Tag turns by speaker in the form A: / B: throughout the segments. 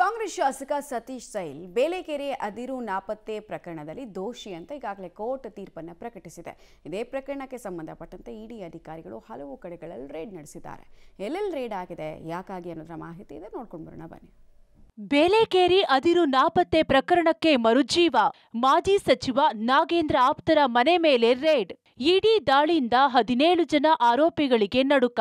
A: ಕಾಂಗ್ರೆಸ್ ಶಾಸಕ ಸತೀಶ್ ಸೈಲ್ ಬೇಲೆಕೆರೆ ಅದಿರು ನಾಪತ್ತೆ ಪ್ರಕರಣದಲ್ಲಿ ದೋಷಿ ಅಂತ ಈಗಾಗಲೇ ಕೋರ್ಟ್ ತೀರ್ಪನ್ನು ಪ್ರಕಟಿಸಿದೆ. ಇದೇ ಪ್ರಕರಣಕ್ಕೆ ಸಂಬಂಧಪಟ್ಟಂತೆ ಇಡಿ ಅಧಿಕಾರಿಗಳು ಹಲವು ಕಡೆಗಳಲ್ಲಿ ರೇಡ್ ನಡೆಸಿದ್ದಾರೆ. ಎಲ್ಲೆಲ್ಲಿ ರೇಡ್ ಆಗಿದೆ, ಯಾಕಾಗಿ ಅನ್ನೋದರ ಮಾಹಿತಿ ಇದೆ, ನೋಡ್ಕೊಂಡು ಬರೋಣ ಬನ್ನಿ.
B: ಬೇಲೆಕೇರಿ ಅದಿರು ನಾಪತ್ತೆ ಪ್ರಕರಣಕ್ಕೆ ಮರುಜೀವ. ಮಾಜಿ ಸಚಿವ ನಾಗೇಂದ್ರ ಆಪ್ತರ ಮನೆ ಮೇಲೆ ರೇಡ್. ಇಡಿ ದಾಳಿಯಿಂದ 17 ಜನ ಆರೋಪಿಗಳಿಗೆ ನಡುಕ.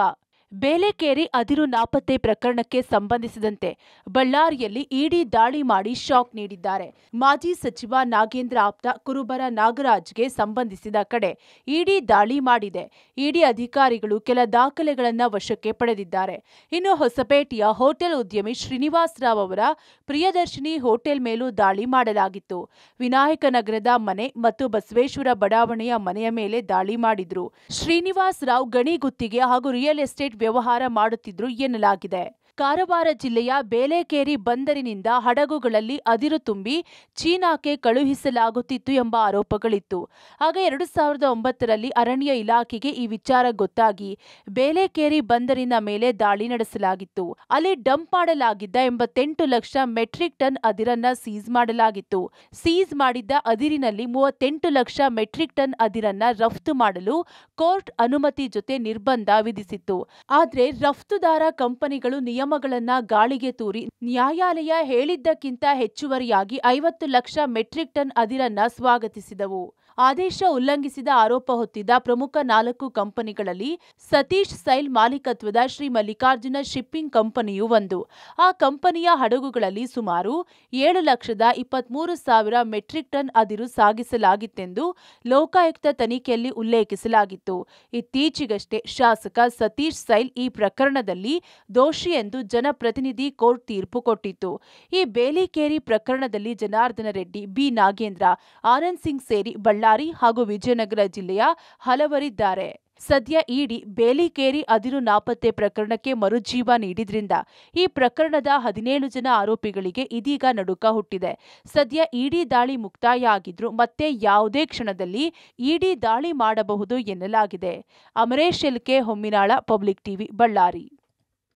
B: ಬೇಲೆಕೇರಿ ಅದಿರು ನಾಪತ್ತೆ ಪ್ರಕರಣಕ್ಕೆ ಸಂಬಂಧಿಸಿದಂತೆ ಬಳ್ಳಾರಿಯಲ್ಲಿ ಇಡಿ ದಾಳಿ ಮಾಡಿ ಶಾಕ್ ನೀಡಿದ್ದಾರೆ. ಮಾಜಿ ಸಚಿವ ನಾಗೇಂದ್ರ ಆಪ್ತ ಕುರುಬರ ನಾಗರಾಜ್ಗೆ ಸಂಬಂಧಿಸಿದ ಕಡೆ ಇಡಿ ದಾಳಿ ಮಾಡಿದೆ. ಇಡಿ ಅಧಿಕಾರಿಗಳು ಕೆಲ ದಾಖಲೆಗಳನ್ನು ವಶಕ್ಕೆ ಪಡೆದಿದ್ದಾರೆ. ಇನ್ನು ಹೊಸಪೇಟೆಯ ಹೋಟೆಲ್ ಉದ್ಯಮಿ ಶ್ರೀನಿವಾಸ್ ರಾವ್ ಅವರ ಪ್ರಿಯದರ್ಶಿನಿ ಹೋಟೆಲ್ ಮೇಲೂ ದಾಳಿ ಮಾಡಲಾಗಿತ್ತು. ವಿನಾಯಕನಗರದ ಮನೆ ಮತ್ತು ಬಸವೇಶ್ವರ ಬಡಾವಣೆಯ ಮನೆಯ ಮೇಲೆ ದಾಳಿ ಮಾಡಿದ್ರು. ಶ್ರೀನಿವಾಸ್ ರಾವ್ ಗಣಿ ಗುತ್ತಿಗೆ ಹಾಗೂ ರಿಯಲ್ ಎಸ್ಟೇಟ್ ವ್ಯವಹಾರ ಮಾಡುತ್ತಿದ್ರು ಎನ್ನಲಾಗಿದೆ. ಕಾರವಾರ ಜಿಲ್ಲೆಯ ಬೇಲೆಕೇರಿ ಬಂದರಿನಿಂದ ಹಡಗುಗಳಲ್ಲಿ ಅದಿರು ತುಂಬಿ ಚೀನಾಕ್ಕೆ ಕಳುಹಿಸಲಾಗುತ್ತಿತ್ತು ಎಂಬ ಆರೋಪಗಳಿತ್ತು. ಆಗ 2009ರಲ್ಲಿ ಅರಣ್ಯ ಇಲಾಖೆಗೆ ಈ ವಿಚಾರ ಗೊತ್ತಾಗಿ ಬೇಲೆಕೇರಿ ಬಂದರಿನ ಮೇಲೆ ದಾಳಿ ನಡೆಸಲಾಗಿತ್ತು. ಅಲ್ಲಿ ಡಂಪ್ ಮಾಡಲಾಗಿದ್ದ 88 ಲಕ್ಷ ಮೆಟ್ರಿಕ್ ಟನ್ ಅದಿರನ್ನ ಸೀಸ್ ಮಾಡಲಾಗಿತ್ತು. ಸೀಸ್ ಮಾಡಿದ್ದ ಅದಿರಿನಲ್ಲಿ 38 ಲಕ್ಷ ಮೆಟ್ರಿಕ್ ಟನ್ ಅದಿರನ್ನ ರಫ್ತು ಮಾಡಲು ಕೋರ್ಟ್ ಅನುಮತಿ ಜೊತೆ ನಿರ್ಬಂಧ ವಿಧಿಸಿತ್ತು. ಆದ್ರೆ ರಫ್ತುದಾರ ಕಂಪನಿಗಳು ನಿಯಮಗಳನ್ನ ಗಾಳಿಗೆ ತೂರಿ ನ್ಯಾಯಾಲಯ ಹೇಳಿದ್ದಕ್ಕಿಂತ ಹೆಚ್ಚುವರಿಯಾಗಿ 50 ಲಕ್ಷ ಮೆಟ್ರಿಕ್ ಟನ್ ಅದಿರನ್ನ ಸ್ವಾಗತಿಸಿದವು. ಆದೇಶ ಉಲ್ಲಂಘಿಸಿದ ಆರೋಪ ಹೊತ್ತಿದ್ದ ಪ್ರಮುಖ 4 ಕಂಪನಿಗಳಲ್ಲಿ ಸತೀಶ್ ಸೈಲ್ ಮಾಲೀಕತ್ವದ ಶ್ರೀ ಮಲ್ಲಿಕಾರ್ಜುನ ಶಿಪ್ಪಿಂಗ್ ಕಂಪನಿಯೂ ಒಂದು. ಆ ಕಂಪನಿಯ ಹಡಗುಗಳಲ್ಲಿ ಸುಮಾರು 7,23,000 ಮೆಟ್ರಿಕ್ ಟನ್ ಅದಿರು ಸಾಗಿಸಲಾಗಿತ್ತೆಂದು ಲೋಕಾಯುಕ್ತ ತನಿಖೆಯಲ್ಲಿ ಉಲ್ಲೇಖಿಸಲಾಗಿತ್ತು. ಇತ್ತೀಚೆಗಷ್ಟೇ ಶಾಸಕ ಸತೀಶ್ ಸೈಲ್ ಈ ಪ್ರಕರಣದಲ್ಲಿ ದೋಷಿ ಎಂದು ಜನಪ್ರತಿನಿಧಿ ಕೋರ್ಟ್ ತೀರ್ಪು ಕೊಟ್ಟಿತ್ತು. ಈ ಬೇಲೆಕೇರಿ ಪ್ರಕರಣದಲ್ಲಿ ಜನಾರ್ದನ ರೆಡ್ಡಿ, ಬಿ ನಾಗೇಂದ್ರ, ಆನಂದ್ ಸಿಂಗ್ ಸೇರಿ ಬಳ್ಳಾರಿ ಹಾಗೂ ವಿಜಯನಗರ ಜಿಲ್ಲೆಯ ಹಲವರಿದ್ದಾರೆ. ಸದ್ಯ ಇಡಿ ಬೇಲೆಕೇರಿ ಅದಿರು ನಾಪತ್ತೆ ಪ್ರಕರಣಕ್ಕೆ ಮರುಜೀವ ನೀಡಿದ್ರಿಂದ ಈ ಪ್ರಕರಣದ 17 ಜನ ಆರೋಪಿಗಳಿಗೆ ಇದೀಗ ನಡುಕ ಹುಟ್ಟಿದೆ. ಸದ್ಯ ಇಡಿ ದಾಳಿ ಮುಕ್ತಾಯ ಆಗಿದ್ರು ಮತ್ತೆ ಯಾವುದೇ ಕ್ಷಣದಲ್ಲಿ ಇಡಿ ದಾಳಿ ಮಾಡಬಹುದು ಎನ್ನಲಾಗಿದೆ. ಅಮರೇಶ್ ಎಲ್ಕೆ, ಹೊಮ್ಮಿನಾಳ, ಪಬ್ಲಿಕ್ ಟಿವಿ, ಬಳ್ಳಾರಿ.